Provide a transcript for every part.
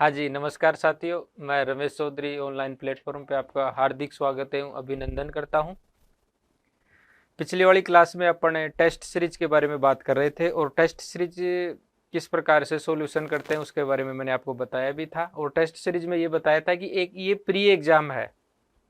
हाँ जी, नमस्कार साथियों। मैं रमेश चौधरी ऑनलाइन प्लेटफॉर्म पे आपका हार्दिक स्वागत है, अभिनंदन करता हूँ। पिछली वाली क्लास में अपन टेस्ट सीरीज के बारे में बात कर रहे थे और टेस्ट सीरीज किस प्रकार से सॉल्यूशन करते हैं उसके बारे में मैंने आपको बताया भी था। और टेस्ट सीरीज में ये बताया था कि एक ये प्री एग्जाम है,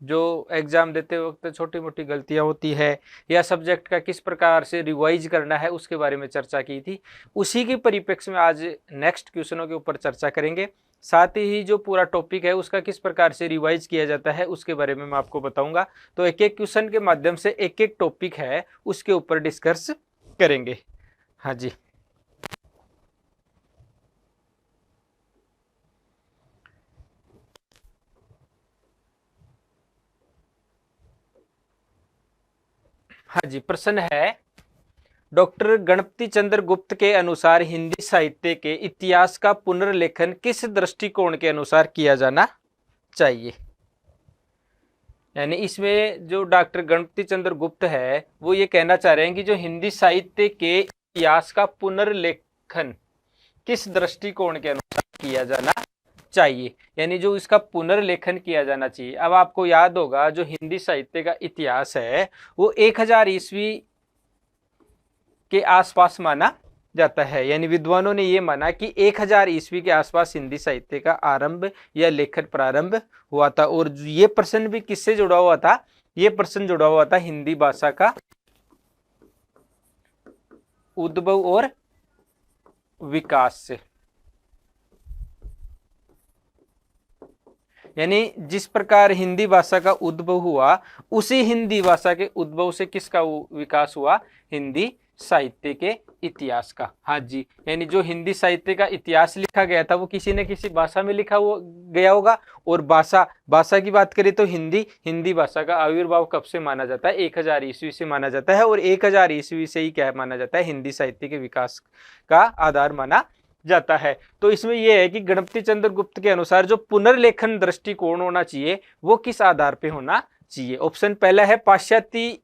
जो एग्जाम देते वक्त छोटी मोटी गलतियां होती है या सब्जेक्ट का किस प्रकार से रिवाइज करना है उसके बारे में चर्चा की थी। उसी के परिप्रेक्ष्य में आज नेक्स्ट क्वेश्चनों के ऊपर चर्चा करेंगे। साथ ही जो पूरा टॉपिक है उसका किस प्रकार से रिवाइज किया जाता है उसके बारे में मैं आपको बताऊंगा। तो एक एक क्वेश्चन के माध्यम से एक एक टॉपिक है उसके ऊपर डिस्कस करेंगे। हाँ जी, हाँ जी। प्रश्न है, डॉक्टर गणपति चंद्र गुप्त के अनुसार हिंदी साहित्य के इतिहास का पुनर्लेखन किस दृष्टिकोण के अनुसार किया जाना चाहिए। यानी इसमें जो डॉक्टर गणपति चंद्र गुप्त है वो ये कहना चाह रहे हैं कि जो हिंदी साहित्य के इतिहास का पुनर्लेखन किस दृष्टिकोण के अनुसार किया जाना चाहिए, यानी जो इसका पुनर्लेखन किया जाना चाहिए। अब आपको याद होगा जो हिंदी साहित्य का इतिहास है वो 1000 ईस्वी के आसपास माना जाता है। यानी विद्वानों ने यह माना कि 1000 ईस्वी के आसपास हिंदी साहित्य का आरंभ या लेखन प्रारंभ हुआ था। और ये प्रश्न भी किससे जुड़ा हुआ था? ये प्रश्न जुड़ा हुआ था हिंदी भाषा का उद्भव और विकास से। यानी जिस प्रकार हिंदी भाषा का उद्भव हुआ उसी हिंदी भाषा के उद्भव से किसका विकास हुआ? हिंदी साहित्य के इतिहास का। हाँ जी, यानी जो हिंदी साहित्य का इतिहास लिखा गया था वो किसी न किसी भाषा में लिखा गया होगा। और भाषा की बात करें तो हिंदी भाषा का आविर्भाव कब से माना जाता है? 1000 ईस्वी से माना जाता है। और 1000 ईस्वी से ही क्या माना जाता है? हिंदी साहित्य के विकास का आधार माना जाता है। तो इसमें यह है कि गणपति चंद्र गुप्त के अनुसार जो पुनर्लेखन दृष्टिकोण होना चाहिए वो किस आधार पे होना चाहिए? ऑप्शन पहला है पाश्चात्य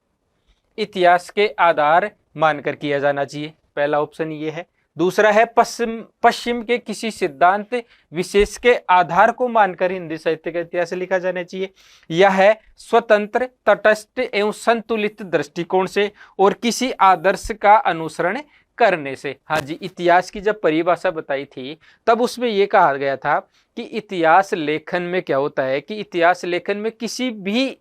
इतिहास के आधार मानकर किया जाना चाहिए, पहला ऑप्शन ये है। दूसरा है पश्चिम के किसी सिद्धांत विशेष के आधार को मानकर हिंदी साहित्य का इतिहास लिखा जाना चाहिए। यह है स्वतंत्र, तटस्थ एवं संतुलित दृष्टिकोण से और किसी आदर्श का अनुसरण करने से। हाँ जी, इतिहास की जब परिभाषा बताई थी तब उसमें यह कहा गया था कि इतिहास लेखन में क्या होता है कि इतिहास लेखन में किसी भी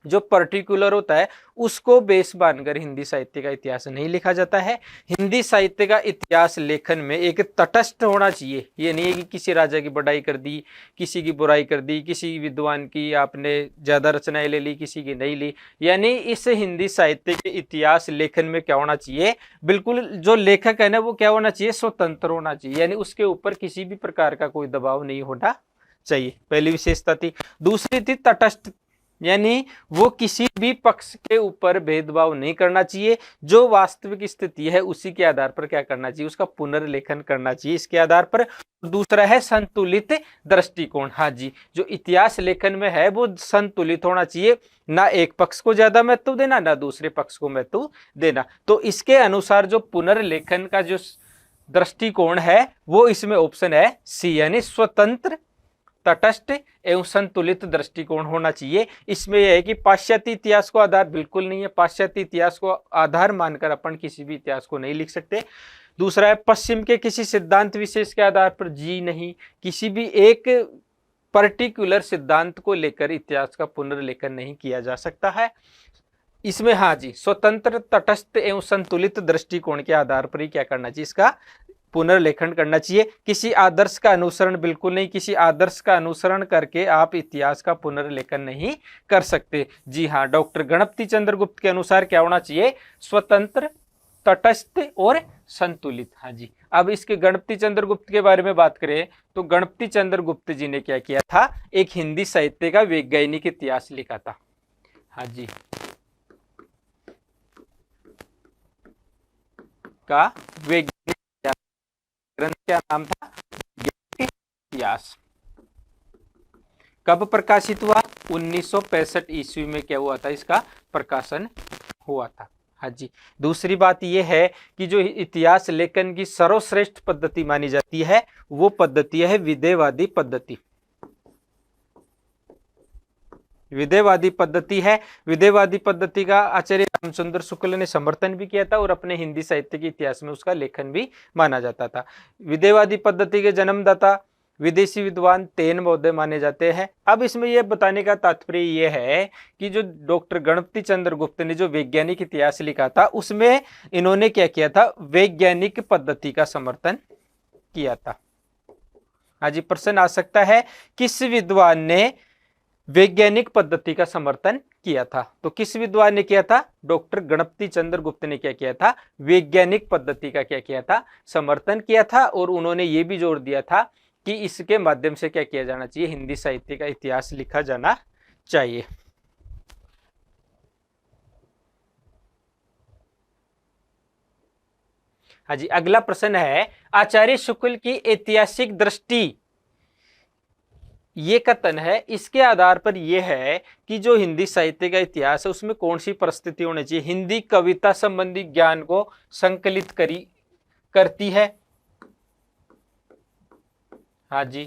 जो पर्टिकुलर होता है उसको बेस मानकर हिंदी साहित्य का इतिहास नहीं लिखा जाता है। हिंदी साहित्य का इतिहास लेखन में एक तटस्थ होना चाहिए। ये नहीं है कि किसी राजा की बढ़ाई कर दी, किसी की बुराई कर दी, किसी विद्वान की आपने ज्यादा रचनाएं ले ली, किसी की नहीं ली। यानी इस हिंदी साहित्य के इतिहास लेखन में क्या होना चाहिए? बिल्कुल जो लेखक है ना वो क्या होना चाहिए? स्वतंत्र होना चाहिए। यानी उसके ऊपर किसी भी प्रकार का कोई दबाव नहीं होना चाहिए, पहली विशेषता थी। दूसरी थी तटस्थ, यानी वो किसी भी पक्ष के ऊपर भेदभाव नहीं करना चाहिए। जो वास्तविक स्थिति है उसी के आधार पर क्या करना चाहिए? उसका पुनर्लेखन करना चाहिए इसके आधार पर। दूसरा है संतुलित दृष्टिकोण। हाँ जी, जो इतिहास लेखन में है वो संतुलित होना चाहिए, ना एक पक्ष को ज्यादा महत्व देना ना दूसरे पक्ष को महत्व देना। तो इसके अनुसार जो पुनर्लेखन का जो दृष्टिकोण है वो इसमें ऑप्शन है सी, यानी स्वतंत्र, तटस्थ एवं संतुलित दृष्टिकोण होना चाहिए। इसमें यह है कि पाश्चात्य इतिहास को आधार बिल्कुल नहीं है, पाश्चात्य इतिहास को आधार मानकर अपन किसी भी इतिहास को नहीं लिख सकते। दूसरा है पश्चिम के किसी सिद्धांत विशेष के आधार पर, जी नहीं, किसी भी एक पर्टिकुलर सिद्धांत को लेकर इतिहास का पुनर्लेखन नहीं किया जा सकता है। इसमें हाँ जी, स्वतंत्र, तटस्थ एवं संतुलित दृष्टिकोण के आधार पर ही क्या करना चाहिए? इसका पुनर्लेखन करना चाहिए। किसी आदर्श का अनुसरण बिल्कुल नहीं, किसी आदर्श का अनुसरण करके आप इतिहास का पुनर्लेखन नहीं कर सकते। जी हाँ, डॉक्टर गणपति चंद्र गुप्त के अनुसार क्या होना चाहिए? स्वतंत्र, तटस्थ और संतुलित। हाँ जी, अब इसके गणपति चंद्र गुप्त के बारे में बात करें तो गणपति चंद्र गुप्त जी ने क्या किया था? एक हिंदी साहित्य का वैज्ञानिक इतिहास लिखा था। हाँ जी, का वैज्ञानिक ग्रंथ क्या नाम था? इतिहास। कब प्रकाशित हुआ? 1965 ईस्वी में क्या हुआ था? इसका प्रकाशन हुआ था। हाँ जी। दूसरी बात यह है कि जो इतिहास लेखन की सर्वश्रेष्ठ पद्धति मानी जाती है वो पद्धति है विधेयवादी पद्धति। विधेयवादी पद्धति है। विधेयवादी पद्धति का आचार्य रामचंद्र शुक्ल ने समर्थन भी किया था और अपने हिंदी साहित्य के इतिहास में उसका लेखन भी माना जाता था। विधेयवादी पद्धति के जन्मदाता विदेशी विद्वान तेन महोदय माने जाते हैं। अब इसमें यह बताने का तात्पर्य यह है कि जो डॉक्टर गणपति चंद्र गुप्त ने जो वैज्ञानिक इतिहास लिखा था उसमें इन्होंने क्या किया था, वैज्ञानिक पद्धति का समर्थन किया था। आज प्रश्न आ सकता है किस विद्वान ने वैज्ञानिक पद्धति का समर्थन किया था, तो किस विद्वान ने किया था, डॉक्टर गणपति चंद्र गुप्त ने क्या किया था, वैज्ञानिक पद्धति का क्या किया था, समर्थन किया था। और उन्होंने ये भी जोर दिया था कि इसके माध्यम से क्या किया जाना चाहिए, हिंदी साहित्य का इतिहास लिखा जाना चाहिए। हाँ जी, अगला प्रश्न है आचार्य शुक्ल की ऐतिहासिक दृष्टि, ये कथन है, इसके आधार पर यह है कि जो हिंदी साहित्य का इतिहास है उसमें कौन सी परिस्थिति होनी चाहिए, हिंदी कविता संबंधी ज्ञान को संकलित करती है। हाँ जी,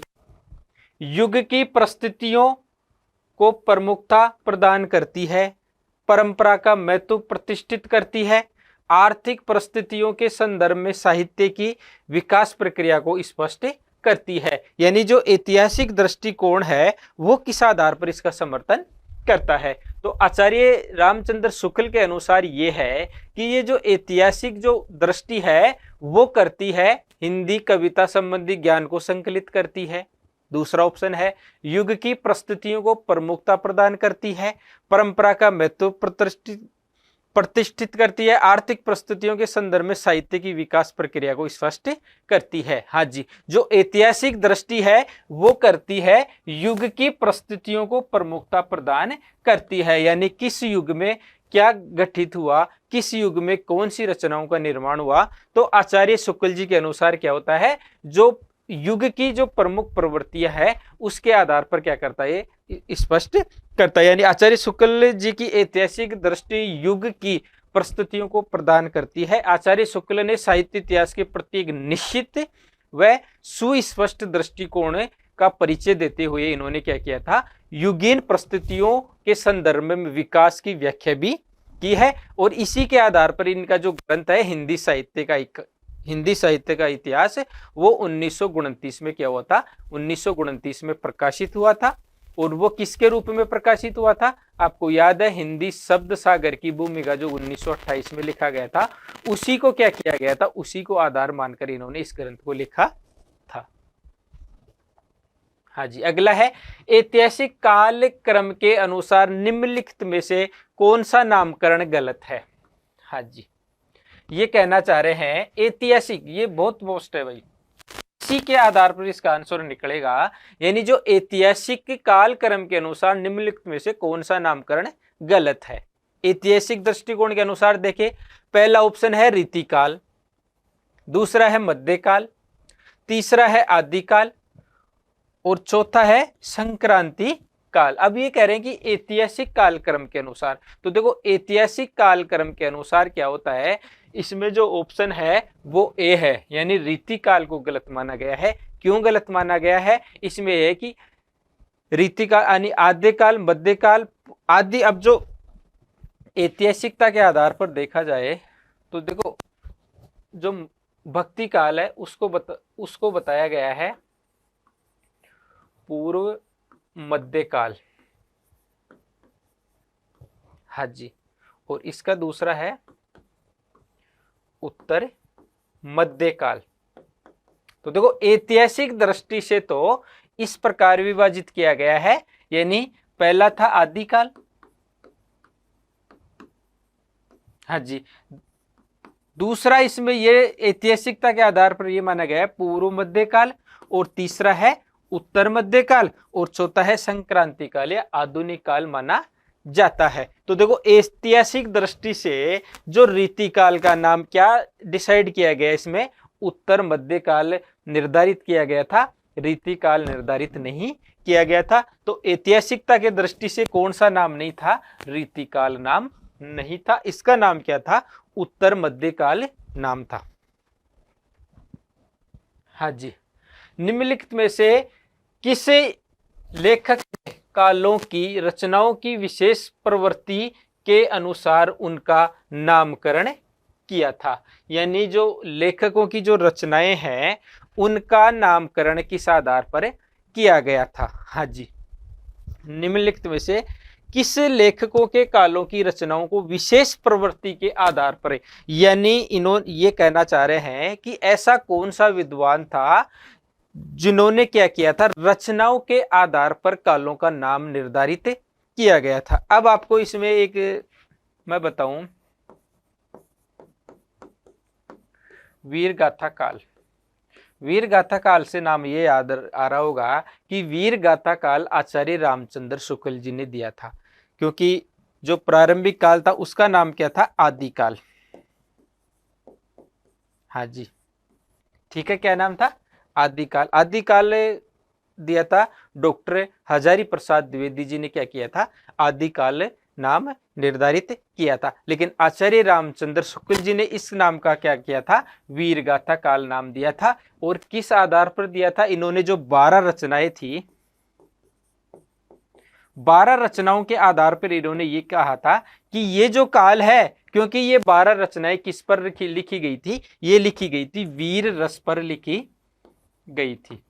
युग की परिस्थितियों को प्रमुखता प्रदान करती है, परंपरा का महत्व प्रतिष्ठित करती है, आर्थिक परिस्थितियों के संदर्भ में साहित्य की विकास प्रक्रिया को स्पष्ट करती है। यानी जो ऐतिहासिक दृष्टिकोण है वो किस आधार पर इसका समर्थन करता है, तो आचार्य रामचंद्र शुक्ल के अनुसार ये है कि ये जो ऐतिहासिक जो दृष्टि है वो करती है, हिंदी कविता संबंधी ज्ञान को संकलित करती है। दूसरा ऑप्शन है युग की परिस्थितियों को प्रमुखता प्रदान करती है, परंपरा का महत्व प्रतिष्ठित करती है, आर्थिक परिस्थितियों के संदर्भ में साहित्य की विकास प्रक्रिया को स्पष्ट करती है। हाँ जी, जो ऐतिहासिक दृष्टि है वो करती है, युग की परिस्थितियों को प्रमुखता प्रदान करती है, यानी किस युग में क्या घटित हुआ, किस युग में कौन सी रचनाओं का निर्माण हुआ। तो आचार्य शुक्ल जी के अनुसार क्या होता है, जो युग की जो प्रमुख प्रवृत्तियां है उसके आधार पर क्या करता है, स्पष्ट करता है। यानी आचार्य शुक्ल जी की ऐतिहासिक दृष्टि युग की परिस्थितियों को प्रदान करती है। आचार्य शुक्ल ने साहित्य इतिहास के प्रति एक निश्चित व सुस्पष्ट दृष्टिकोण का परिचय देते हुए इन्होंने क्या किया था, युगीन परिस्थितियों के संदर्भ में विकास की व्याख्या भी की है। और इसी के आधार पर इनका जो ग्रंथ है हिंदी साहित्य का इतिहास वो 1929 में क्या हुआ था, 1929 में प्रकाशित हुआ था। और वो किसके रूप में प्रकाशित हुआ था, आपको याद है, हिंदी शब्द सागर की भूमिका जो 1928 में लिखा गया था उसी को क्या किया गया था, उसी को आधार मानकर इन्होंने इस ग्रंथ को लिखा था। हाँ जी, अगला है ऐतिहासिक काल क्रम के अनुसार निम्नलिखित में से कौन सा नामकरण गलत है। हाँ जी, ये कहना चाह रहे हैं ऐतिहासिक, ये बहुत मोस्ट है भाई, इसी के आधार पर इसका आंसर निकलेगा। यानी जो ऐतिहासिक काल क्रम के अनुसार निम्नलिखित में से कौन सा नामकरण गलत है। ऐतिहासिक दृष्टिकोण के अनुसार देखें, पहला ऑप्शन है रीतिकाल, दूसरा है मध्यकाल, तीसरा है आदिकाल और चौथा है संक्रांति काल। अब ये कह रहे हैं कि ऐतिहासिक कालक्रम के अनुसार, तो देखो ऐतिहासिक कालक्रम के अनुसार क्या होता है, इसमें जो ऑप्शन है वो ए है, यानी रीतिकाल को गलत माना गया है। क्यों गलत माना गया है, इसमें है कि रीतिकाल यानी आद्यकाल, मध्यकाल, आदि। अब जो ऐतिहासिकता के आधार पर देखा जाए तो देखो जो भक्ति काल है उसको बताया गया है पूर्व मध्यकाल। हाँ जी, और इसका दूसरा है उत्तर मध्यकाल। तो देखो ऐतिहासिक दृष्टि से तो इस प्रकार विभाजित किया गया है, यानी पहला था आदिकाल, हाँ जी, दूसरा इसमें ये ऐतिहासिकता के आधार पर ये माना गया है पूर्व मध्यकाल, और तीसरा है उत्तर मध्यकाल, और चौथा है संक्रांति काल या आधुनिक काल माना जाता है। तो देखो ऐतिहासिक दृष्टि से जो रीतिकाल का नाम क्या डिसाइड किया गया, इसमें उत्तर मध्यकाल निर्धारित किया गया था, रीतिकाल निर्धारित नहीं किया गया था। तो ऐतिहासिकता के दृष्टि से कौन सा नाम नहीं था, रीतिकाल नाम नहीं था, इसका नाम क्या था? उत्तर मध्यकाल नाम था। हाँ जी, निम्नलिखित में से किस लेखक ने कालों की रचनाओं की विशेष प्रवृत्ति के अनुसार उनका नामकरण किया था? यानी जो लेखकों की जो रचनाएं हैं उनका नामकरण किस आधार पर किया गया था? हाँ जी, निम्नलिखित में से किस लेखकों के कालों की रचनाओं को विशेष प्रवृत्ति के आधार पर, यानी इन्होंने ये कहना चाह रहे हैं कि ऐसा कौन सा विद्वान था जिन्होंने क्या किया था, रचनाओं के आधार पर कालों का नाम निर्धारित किया गया था। अब आपको इसमें एक मैं बताऊं, वीर गाथा काल। वीर गाथा काल से नाम ये याद आ रहा होगा कि वीर गाथा काल आचार्य रामचंद्र शुक्ल जी ने दिया था, क्योंकि जो प्रारंभिक काल था उसका नाम क्या था? आदिकाल। हाँ जी, ठीक है, क्या नाम था? आदिकाल। आदिकाल दिया था डॉक्टर हजारी प्रसाद द्विवेदी जी ने क्या किया था? आदिकाल नाम निर्धारित किया था। लेकिन आचार्य रामचंद्र शुक्ल जी ने इस नाम का क्या किया था? वीर गाथा काल नाम दिया था। और किस आधार पर दिया था? इन्होंने जो 12 रचनाएं थी, 12 रचनाओं के आधार पर इन्होंने ये कहा था कि ये जो काल है, क्योंकि ये 12 रचनाएं किस पर लिखी गई थी? ये लिखी गई थी वीर रस पर लिखी गई थी।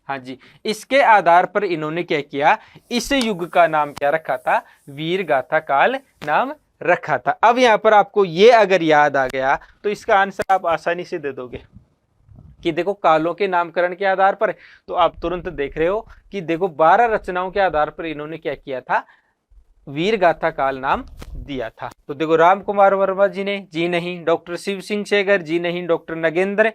हाँ जी, इसके आधार पर इन्होंने क्या किया? इस युग का नाम क्या रखा था? वीर गाथा काल नाम रखा था। अब यहां पर आपको ये अगर याद आ गया तो इसका आंसर आप आसानी से दे दोगे कि देखो कालों के नामकरण के आधार पर, तो आप तुरंत देख रहे हो कि देखो 12 रचनाओं के आधार पर इन्होंने क्या किया था? वीर गाथा काल नाम दिया था। तो देखो राम कुमार वर्मा जी ने जी नहीं, डॉक्टर शिव सिंह सेगर जी नहीं, डॉक्टर नगेंद्र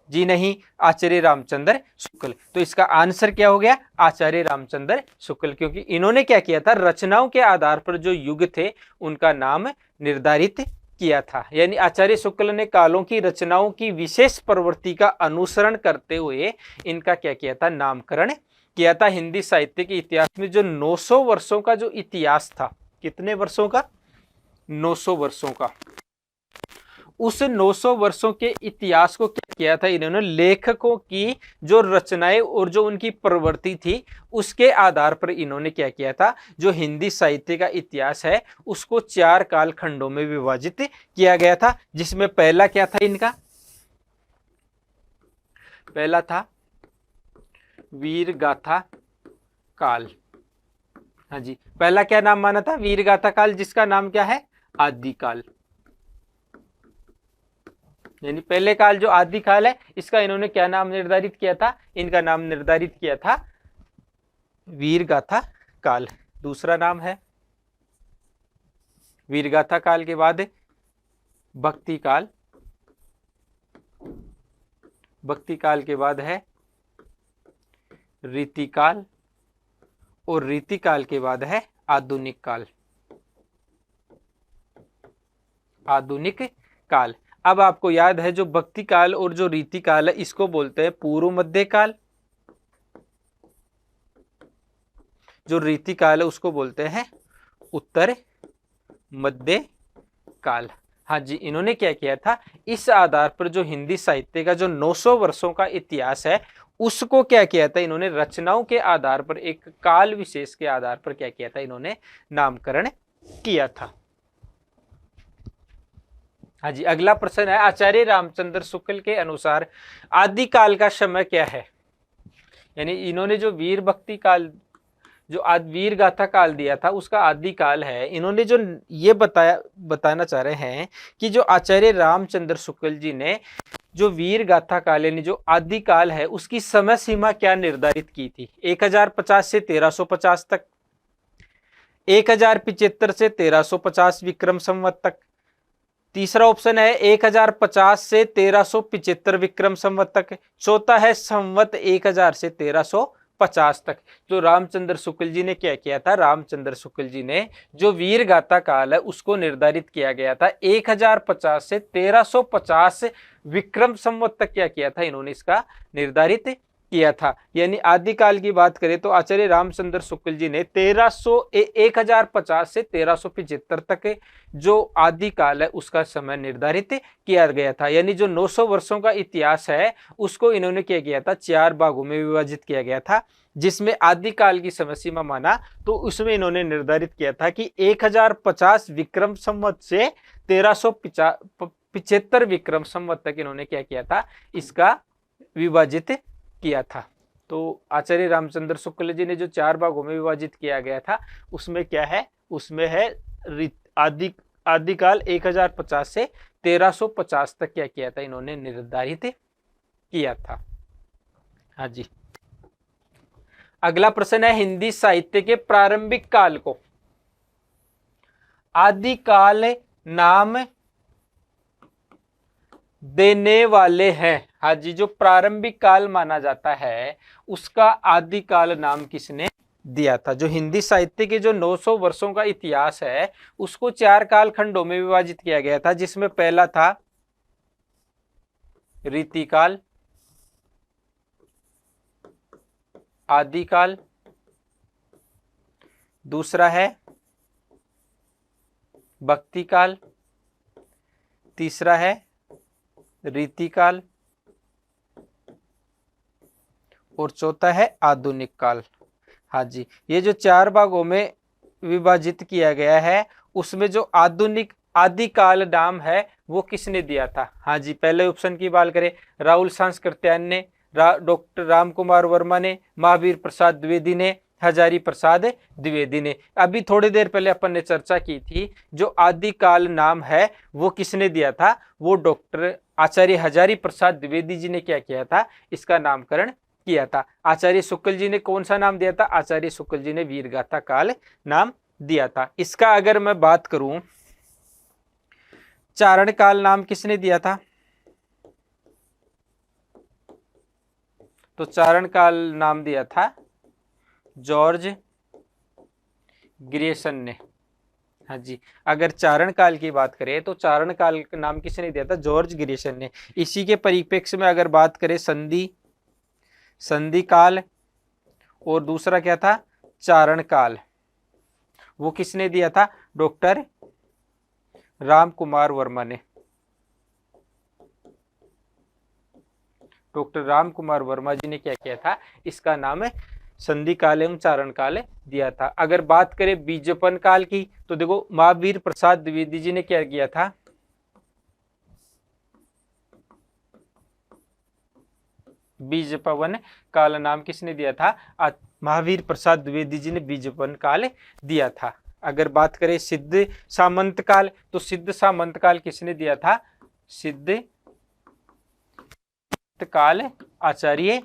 जी नहीं, आचार्य रामचंद्र शुक्ल। तो इसका आंसर क्या हो गया? आचार्य रामचंद्र शुक्ल, क्योंकि इन्होंने क्या किया था? रचनाओं के आधार पर जो युग थे उनका नाम निर्धारित किया था। यानी आचार्य शुक्ल ने कालों की रचनाओं की विशेष प्रवृत्ति का अनुसरण करते हुए इनका क्या किया था? नामकरण किया था। हिंदी साहित्य के इतिहास में जो 900 वर्षों का जो इतिहास था, कितने वर्षों का? 900 वर्षों का। उस 900 वर्षों के इतिहास को क्या किया था इन्होंने? लेखकों की जो रचनाएं और जो उनकी प्रवृत्ति थी उसके आधार पर इन्होंने क्या किया था? जो हिंदी साहित्य का इतिहास है उसको 4 कालखंडों में विभाजित किया गया था, जिसमें पहला क्या था इनका? पहला था वीर गाथा काल। हाँ जी, पहला क्या नाम माना था? वीर गाथा काल, जिसका नाम क्या है? आदिकाल। यानी पहले काल जो आदिकाल है इसका इन्होंने क्या नाम निर्धारित किया था? इनका नाम निर्धारित किया था वीर गाथा काल। दूसरा नाम है वीर गाथा काल के बाद भक्ति काल। भक्ति काल के बाद है रीति काल, और रीति काल के बाद है आधुनिक काल। आधुनिक काल। अब आपको याद है जो भक्ति काल और जो रीति काल है इसको बोलते हैं पूर्व मध्य काल, जो रीति काल है उसको बोलते हैं उत्तर मध्य काल। हाँ जी, इन्होंने क्या किया था? इस आधार पर जो हिंदी साहित्य का जो 900 वर्षों का इतिहास है उसको क्या किया था इन्होंने? रचनाओं के आधार पर, एक काल विशेष के आधार पर क्या किया था इन्होंने? नामकरण किया था। हाँ जी, अगला प्रश्न है आचार्य रामचंद्र शुक्ल के अनुसार आदिकाल का समय क्या है? यानी इन्होंने जो वीर भक्ति काल, जो वीर गाथा काल दिया था उसका आदिकाल है। इन्होंने जो ये बताना चाह रहे हैं कि जो आचार्य रामचंद्र शुक्ल जी ने जो वीर गाथा काल यानी जो आदिकाल है उसकी समय सीमा क्या निर्धारित की थी? 1050 से 1350 तक, 1075 से 1350 विक्रम संवत तक। तीसरा ऑप्शन है 1050 से 1375 विक्रम संवत तक। चौथा है संवत 1000 से 1350 तक। तो रामचंद्र शुक्ल जी ने क्या किया था? रामचंद्र शुक्ल जी ने जो वीर गाथा काल है उसको निर्धारित किया गया था 1050 से 1350 विक्रम संवत तक। क्या किया था इन्होंने? इसका निर्धारित किया था। यानी आदिकाल की बात करें तो आचार्य रामचंद्र शुक्ल जी ने 1050 से 1375 तक जो आदिकाल है उसका समय निर्धारित किया गया था। यानी जो 900 वर्षों का इतिहास है उसको इन्होंने क्या किया था, 4 भागों में विभाजित किया गया था, जिसमें आदिकाल की समय सीमा माना तो उसमें इन्होंने निर्धारित किया था कि 1050 विक्रम संवत से 1375 विक्रम संवत तक इन्होंने क्या किया था, इसका विभाजित किया था। तो आचार्य रामचंद्र शुक्ल जी ने जो 4 भागों में विभाजित किया गया था उसमें क्या है, उसमें है आदिकाल 1050 से 1350 तक क्या किया था, इन्होंने निर्धारित किया था। हाँ जी। अगला प्रश्न है हिंदी साहित्य के प्रारंभिक काल को आदिकाल नाम देने वाले हैं। हाँ जी, जो प्रारंभिक काल माना जाता है उसका आदिकाल नाम किसने दिया था? जो हिंदी साहित्य के जो 900 वर्षों का इतिहास है उसको 4 कालखंडों में विभाजित किया गया था, जिसमें पहला था रीतिकाल, आदिकाल, दूसरा है भक्तिकाल, तीसरा है रीतिकाल और चौथा है आधुनिक काल। हाँ जी, ये जो 4 भागों में विभाजित किया गया है उसमें जो आधुनिक आदिकाल नाम है वो किसने दिया था? हाँ जी, पहले ऑप्शन की बात करें राहुल सांस्कृत्यायन ने, डॉक्टर राम कुमार वर्मा ने, महावीर प्रसाद द्विवेदी ने, हजारी प्रसाद द्विवेदी ने। अभी थोड़ी देर पहले अपन ने चर्चा की थी जो आदिकाल नाम है वो किसने दिया था, वो डॉक्टर आचार्य हजारी प्रसाद द्विवेदी जी ने क्या किया था, इसका नामकरण किया था। आचार्य शुक्ल जी ने कौन सा नाम दिया था? आचार्य शुक्ल जी ने वीरगाथा काल नाम दिया था। इसका अगर मैं बात करूं चारण काल नाम किसने दिया था? तो चारण काल नाम दिया था जॉर्ज ग्रियर्सन ने। हाँ जी, अगर चारण काल की बात करें तो चारण काल का नाम किसने दिया था? जॉर्ज ग्रियर्सन ने। इसी के परिप्रेक्ष्य में अगर बात करें संधि काल और दूसरा क्या था, चारण काल, वो किसने दिया था? डॉक्टर राम कुमार वर्मा ने। डॉक्टर राम कुमार वर्मा जी ने क्या किया था, इसका नाम संधि काल एवं चारण काल दिया था। अगर बात करें बीजपन काल की तो देखो महावीर प्रसाद द्विवेदी जी ने क्या किया था, बीजपवन काल नाम किसने दिया था? महावीर प्रसाद द्विवेदी जी ने बीजपन काल दिया था। अगर बात करें सिद्ध सामंत काल तो सिद्ध सामंत काल किसने दिया था? सिद्ध काल आचार्य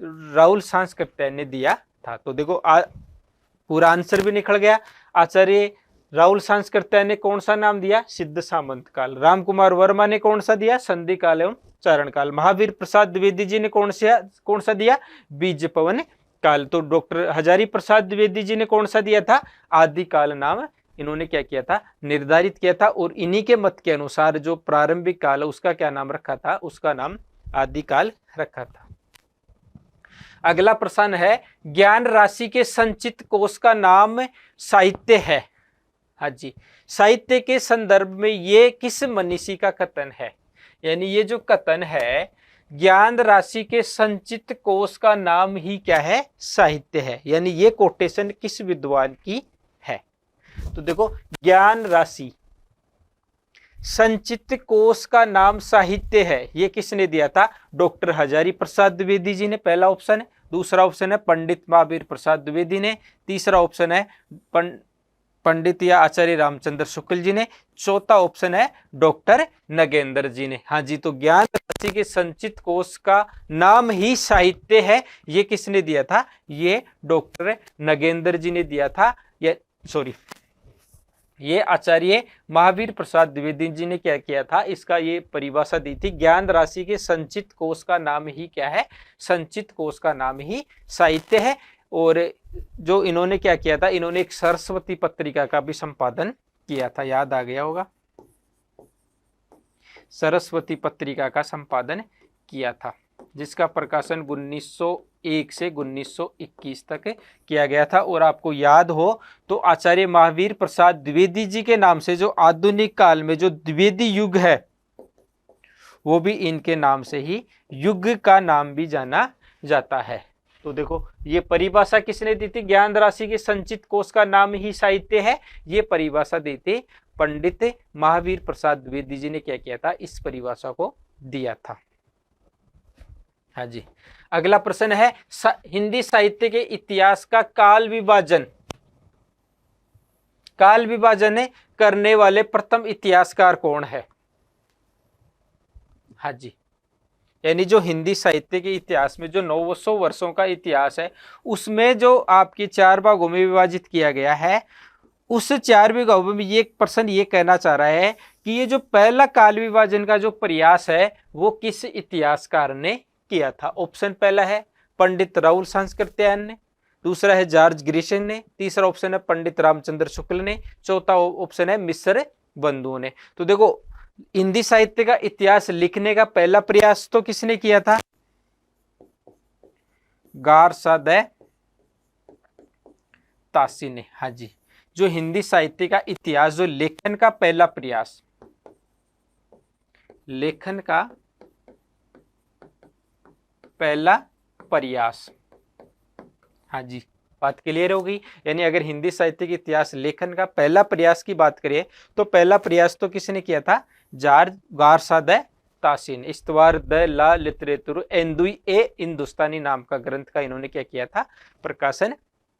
राहुल सांस्कृत्यायन ने दिया था। तो देखो पूरा आंसर भी निकल गया। आचार्य राहुल सांस्कृत्यायन ने कौन सा नाम दिया? सिद्ध सामंत काल। राम कुमार वर्मा ने कौन सा दिया? संधि काल एवं चारण काल। महावीर प्रसाद द्विवेदी जी ने कौन सा दिया? बीजपवन काल। तो डॉक्टर हजारी प्रसाद द्विवेदी जी ने कौन सा दिया था? आदिकाल नाम इन्होंने क्या किया था, निर्धारित किया था। और इन्हीं के मत के अनुसार जो प्रारंभिक काल है उसका क्या नाम रखा था? उसका नाम आदिकाल रखा था। अगला प्रश्न है ज्ञान राशि के संचित कोश का नाम साहित्य है। हाँ जी, साहित्य के संदर्भ में ये किस मनीषी का कथन है? यानी ये जो कथन है ज्ञान राशि के संचित कोश का नाम ही क्या है? साहित्य है। यानी ये कोटेशन किस विद्वान की है? तो देखो ज्ञान राशि संचित कोश का नाम साहित्य है, ये किसने दिया था? डॉक्टर हजारी प्रसाद द्विवेदी जी ने, पहला ऑप्शन है। दूसरा ऑप्शन है पंडित महावीर प्रसाद द्विवेदी ने। तीसरा ऑप्शन है पंडित या आचार्य रामचंद्र शुक्ल जी ने। चौथा ऑप्शन है डॉक्टर नगेंद्र जी ने। हाँ जी, तो ज्ञान राशि के संचित कोश का नाम ही साहित्य है, ये किसने दिया था? ये डॉक्टर नगेंद्र जी ने दिया था। ये आचार्य महावीर प्रसाद द्विवेदी जी ने क्या किया था, इसका ये परिभाषा दी थी। ज्ञान राशि के संचित कोश का नाम ही क्या है? संचित कोश का नाम ही साहित्य है। और जो इन्होंने क्या किया था, इन्होंने एक सरस्वती पत्रिका का भी संपादन किया था, याद आ गया होगा, सरस्वती पत्रिका का संपादन किया था। जिसका प्रकाशन 1901 से 1921 तक किया गया था। और आपको याद हो तो आचार्य महावीर प्रसाद द्विवेदी जी के नाम से जो आधुनिक काल में जो द्विवेदी युग है वो भी इनके नाम से ही युग का नाम भी जाना जाता है। तो देखो ये परिभाषा किसने दी थी? ज्ञान राशि के संचित कोश का नाम ही साहित्य है, ये परिभाषा दी थी पंडित महावीर प्रसाद द्विवेदी जी ने क्या किया था? इस परिभाषा को दिया था। हाँ जी, अगला प्रश्न है हिंदी साहित्य के इतिहास का काल विभाजन करने वाले प्रथम इतिहासकार कौन है? हाँ जी, यानी जो हिंदी साहित्य के इतिहास में जो 900 वर्षों का इतिहास है उसमें जो आपकी 4 भागों में विभाजित किया गया है, उस 4 भागों में ये प्रश्न ये कहना चाह रहा है कि ये जो पहला काल विभाजन का जो प्रयास है वो किस इतिहासकार ने किया था? ऑप्शन पहला है पंडित राहुल सांस्कृत्यायन ने, दूसरा है जॉर्ज ग्रिशन ने, तीसरा ऑप्शन है पंडित रामचंद्र शुक्ल ने, चौथा ऑप्शन है मिश्र बंधुओं ने। तो देखो हिंदी साहित्य का इतिहास लिखने का पहला प्रयास तो किसने किया था? गारसादे तासी ने। हाँ जी, जो हिंदी साहित्य का इतिहास जो लेखन का पहला प्रयास, लेखन का पहला प्रयास, हाँ जी बात क्लियर हो गई। यानी अगर हिंदी साहित्य के इतिहास लेखन का पहला प्रयास की बात करें तो पहला प्रयास तो किसने किया था? जॉर्ज गारसादे तासी ने। इस्तवार द ला लिटरेचर एंदुई ए हिंदुस्तानी नाम का ग्रंथ का इन्होंने क्या किया था? प्रकाशन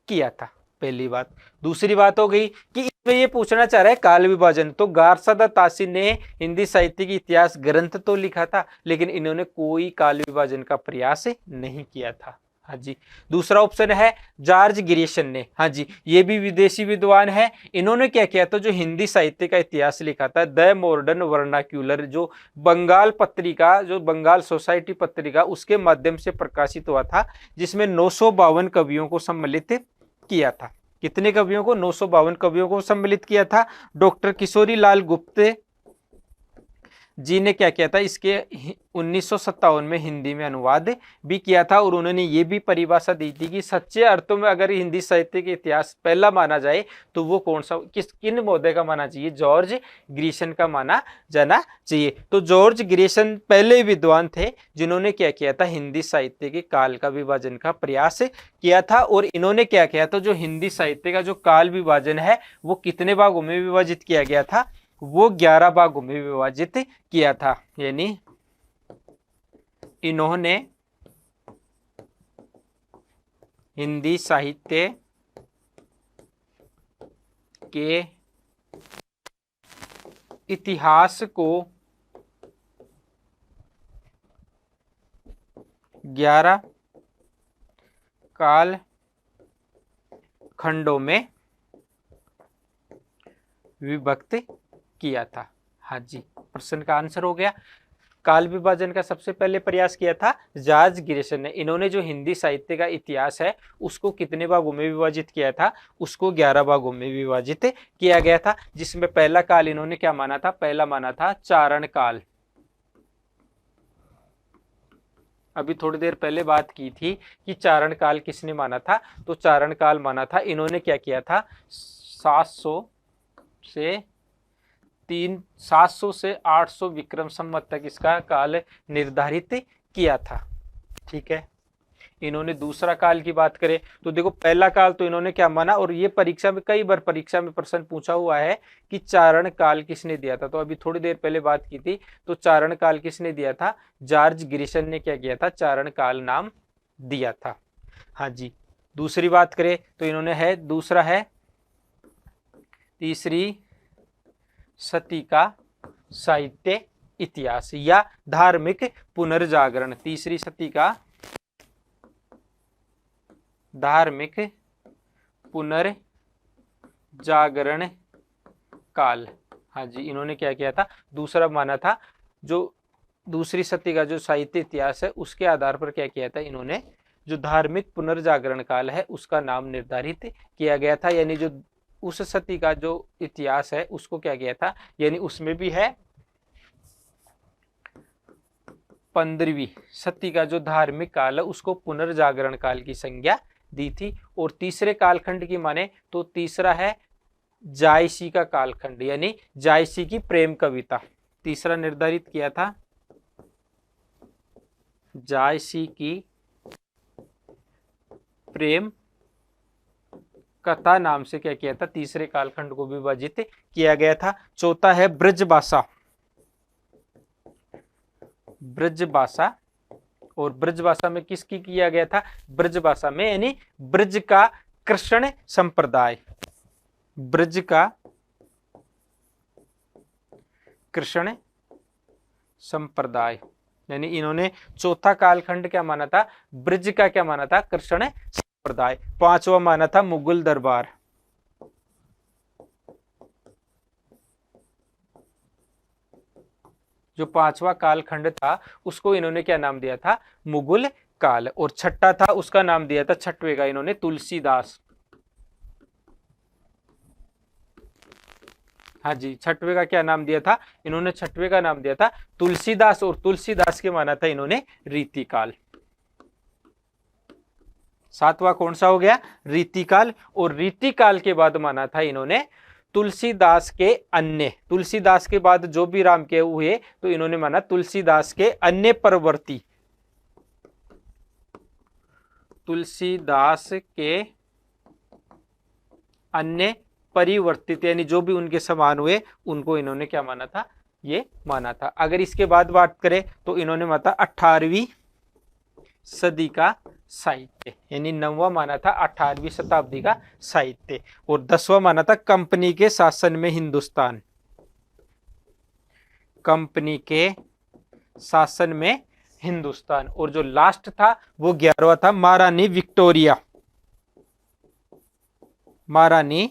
किया था। पहली बात। दूसरी बात हो गई कि इसमें ये पूछना चाह रहा है काल विभाजन, तो गारसादा तासी ने हिंदी साहित्य की इतिहास ग्रंथ तो लिखा था लेकिन इन्होंने कोई काल विभाजन का प्रयास नहीं किया था। हाँ जी। दूसरा ऑप्शन है जॉर्ज ग्रिशन ने। हाँ जी, ये भी विदेशी विद्वान है। इन्होंने क्या किया था? जो हिंदी साहित्य का इतिहास लिखा था द मॉडर्न वर्नाक्यूलर, जो बंगाल पत्रिका, जो बंगाल सोसाइटी पत्रिका, उसके माध्यम से प्रकाशित हुआ था, जिसमें 952 कवियों को सम्मिलित किया था। कितने कवियों को? 952 कवियों को सम्मिलित किया था। डॉक्टर किशोरी लाल गुप्ते जी ने क्या किया था? इसके 1957 में हिंदी में अनुवाद भी किया था और उन्होंने ये भी परिभाषा दी थी कि सच्चे अर्थों में अगर हिंदी साहित्य के इतिहास पहला माना जाए तो वो कौन सा, किन महोदय का माना चाहिए? जॉर्ज ग्रिशन का माना जाना चाहिए। तो जॉर्ज ग्रिशन पहले विद्वान थे जिन्होंने क्या किया था? हिंदी साहित्य के काल का विभाजन का प्रयास किया था। और इन्होंने क्या किया था? जो हिंदी साहित्य का जो काल विभाजन है वो कितने भागों में विभाजित किया गया था? वो 11 भागों में विभाजित किया था। यानी इन्होंने हिंदी साहित्य के इतिहास को 11 काल खंडों में विभक्त किया था। हाँ जी, प्रश्न का आंसर हो गया। काल विभाजन का सबसे पहले प्रयास किया था जॉर्ज ग्रिशन ने। इन्होंने जो हिंदी साहित्य का इतिहास है उसको कितने भागों में विभाजित किया था? उसको 11 भागों में विभाजित किया गया था, जिसमें पहला काल इन्होंने क्या माना था? पहला माना था चारण काल। अभी थोड़ी देर पहले बात की थी कि चारण काल किसने माना था? तो चारण काल माना था इन्होंने क्या किया था? 700 से 800 विक्रम संवत तक इसका काल निर्धारित किया था। ठीक है। इन्होंने दूसरा काल की बात करें तो देखो पहला काल तो इन्होंने क्या माना, और ये परीक्षा में कई बार प्रश्न पूछा हुआ है कि चारण काल किसने दिया था। तो अभी थोड़ी देर पहले बात की थी, तो चारण काल किसने दिया था? जॉर्ज ग्रिशन ने क्या किया था? चारण काल नाम दिया था। हाँ जी। दूसरी बात करें तो इन्होंने है, दूसरा है तीसरी सती का साहित्य इतिहास या धार्मिक पुनर्जागरण। तीसरी सती का धार्मिक पुनर्जागरण काल। हाँ जी, इन्होंने क्या किया था? दूसरा माना था। जो दूसरी सती का जो साहित्य इतिहास है उसके आधार पर क्या किया था? इन्होंने जो धार्मिक पुनर्जागरण काल है उसका नाम निर्धारित किया गया था। यानी जो उस सती का जो इतिहास है उसको क्या किया था? यानी उसमें भी है 15वीं सदी का जो धार्मिक काल है उसको पुनर्जागरण काल की संज्ञा दी थी। और तीसरे कालखंड की माने तो तीसरा है जायसी का कालखंड, यानी जायसी की प्रेम कविता। तीसरा निर्धारित किया था जायसी की प्रेम कथा नाम से क्या किया था, तीसरे कालखंड को विभाजित किया गया था। चौथा है ब्रजभाषा। ब्रजभाषा, और ब्रजभाषा में किसकी किया गया था, ब्रजभाषा में यानी ब्रज का कृष्ण संप्रदाय, ब्रज का कृष्ण संप्रदाय, यानी इन्होंने चौथा कालखंड क्या माना था, ब्रज का क्या माना था, कृष्ण संप्रदाय। पांचवा माना था मुगल दरबार। जो पांचवा कालखंड था उसको इन्होंने क्या नाम दिया था, मुगल काल। और छठा था उसका नाम दिया था, छठवें का इन्होंने तुलसीदास। हाँ जी, छठवें का क्या नाम दिया था इन्होंने, छठवें का नाम दिया था तुलसीदास। और तुलसीदास के माना था इन्होंने रीतिकाल। सातवां कौन सा हो गया, रीतिकाल। और रीतिकाल के बाद माना था इन्होंने तुलसीदास के अन्य, तुलसीदास के बाद जो भी राम के हुए तो इन्होंने माना तुलसीदास के अन्य परवर्ती, तुलसीदास के अन्य परिवर्तित, यानी जो भी उनके समान हुए उनको इन्होंने क्या माना था, ये माना था। अगर इसके बाद बात करें तो इन्होंने माना 18वीं सदी का साहित्य, यानी 9वां माना था 18वीं शताब्दी का साहित्य। और 10वां माना था कंपनी के शासन में हिंदुस्तान, कंपनी के शासन में हिंदुस्तान। और जो लास्ट था वो 11वां था महारानी विक्टोरिया, महारानी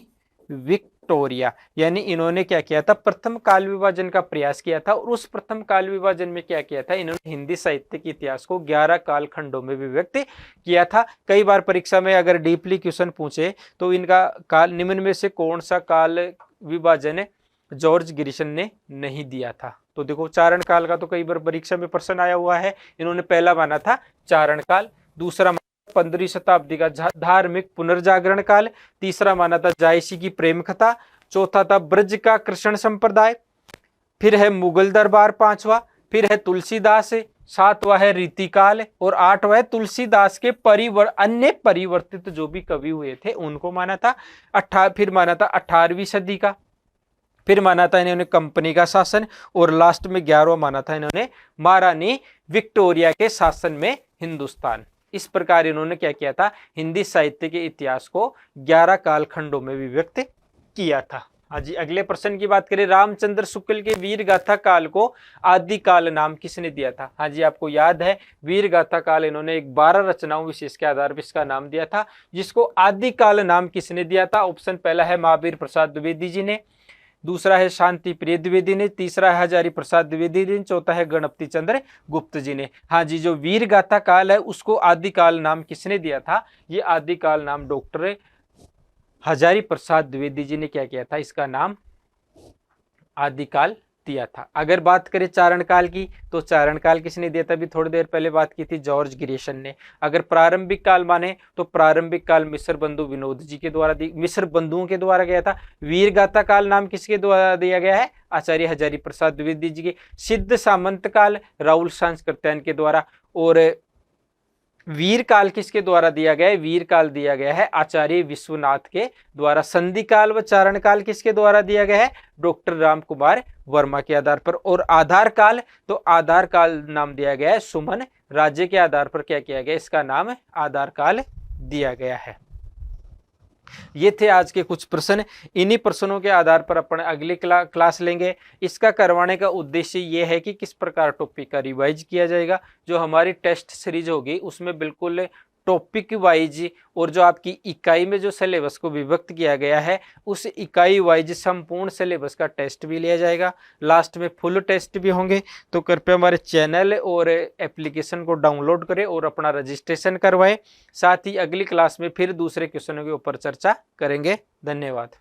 विक्टोरिया, यानी इन्होंने क्या किया था, प्रथम काल विभाजन का प्रयास किया था। और उस प्रथम काल विभाजन में क्या किया था, इन्होंने हिंदी साहित्य के इतिहास को 11 काल खंडों में विभक्त किया था। कई बार परीक्षा में अगर डीपली क्वेश्चन पूछे तो इनका काल निम्न में से कौन सा काल विभाजन जॉर्ज गिरिसन ने नहीं दिया था। तो देखो चारण काल का तो कई बार परीक्षा में प्रश्न आया हुआ है। इन्होंने पहला माना था चारण काल, दूसरा 15वीं शताब्दी का धार्मिक पुनर्जागरण काल, तीसरा माना था जायसी की प्रेम कथा, चौथा था ब्रज का कृष्ण संप्रदाय, फिर है मुगल दरबार पांचवा, फिर है तुलसीदास, सातवां है रीतिकाल, और आठवां है तुलसीदास के अन्य परिवर्तित जो भी कवि हुए थे उनको माना था। फिर माना था 18वीं सदी का, फिर माना था इन्होंने कंपनी का शासन, और लास्ट में 11वां माना था इन्होंने महारानी विक्टोरिया के शासन में हिंदुस्तान। इस प्रकार इन्होंने क्या किया था, हिंदी साहित्य के इतिहास को 11 कालखंडों में विभक्त किया था। हाँ जी, अगले प्रश्न की बात करें, रामचंद्र शुक्ल के वीर गाथा काल को आदि काल नाम किसने दिया था। हाँ जी, आपको याद है वीर गाथा काल इन्होंने एक 12 रचनाओं विशेष के आधार पर इसका नाम दिया था, जिसको आदि काल नाम किसने दिया था। ऑप्शन पहला है महावीर प्रसाद द्विवेदी जी ने, दूसरा है शांति प्रिय द्विवेदी ने, तीसरा है हजारी प्रसाद द्विवेदी ने, चौथा है गणपति चंद्र गुप्त जी ने। हाँ जी, जो वीर गाथा काल है उसको आदिकाल नाम किसने दिया था, ये आदिकाल नाम डॉक्टर हजारी प्रसाद द्विवेदी जी ने क्या किया था, इसका नाम आदिकाल दिया था। अगर बात करें चारण काल की तो चारण काल किसने दिया था, अभी थोड़ी देर पहले बात की थी, जॉर्ज गिरिसन ने। अगर प्रारंभिक काल माने तो प्रारंभिक काल मिस्र बंधु विनोद जी के द्वारा, मिस्र बंधुओं के द्वारा गया था। वीर गाथा काल नाम किसके द्वारा दिया गया है, आचार्य हजारी प्रसाद द्विवेदी जी के। सिद्ध सामंत काल राहुल सांस्कृत्यायन के द्वारा। और वीर काल किसके द्वारा दिया गया है, वीर काल दिया गया है आचार्य विश्वनाथ के द्वारा। संधि काल व चारण काल किसके द्वारा दिया गया है, डॉक्टर राम कुमार वर्मा के आधार पर। और आधार काल, तो आधार काल नाम दिया गया है सुमन राज्य के आधार पर क्या किया गया, इसका नाम आधार काल दिया गया है। ये थे आज के कुछ प्रश्न। इन्हीं प्रश्नों के आधार पर अपन अगली क्लास लेंगे। इसका करवाने का उद्देश्य ये है कि किस प्रकार टॉपिक का रिवाइज किया जाएगा। जो हमारी टेस्ट सीरीज होगी उसमें बिल्कुल टॉपिक वाइज और जो आपकी इकाई में जो सिलेबस को विभक्त किया गया है उस इकाई वाइज संपूर्ण सिलेबस का टेस्ट भी लिया जाएगा। लास्ट में फुल टेस्ट भी होंगे। तो कृपया हमारे चैनल और एप्लीकेशन को डाउनलोड करें और अपना रजिस्ट्रेशन करवाएं। साथ ही अगली क्लास में फिर दूसरे क्वेश्चनों के ऊपर चर्चा करेंगे। धन्यवाद।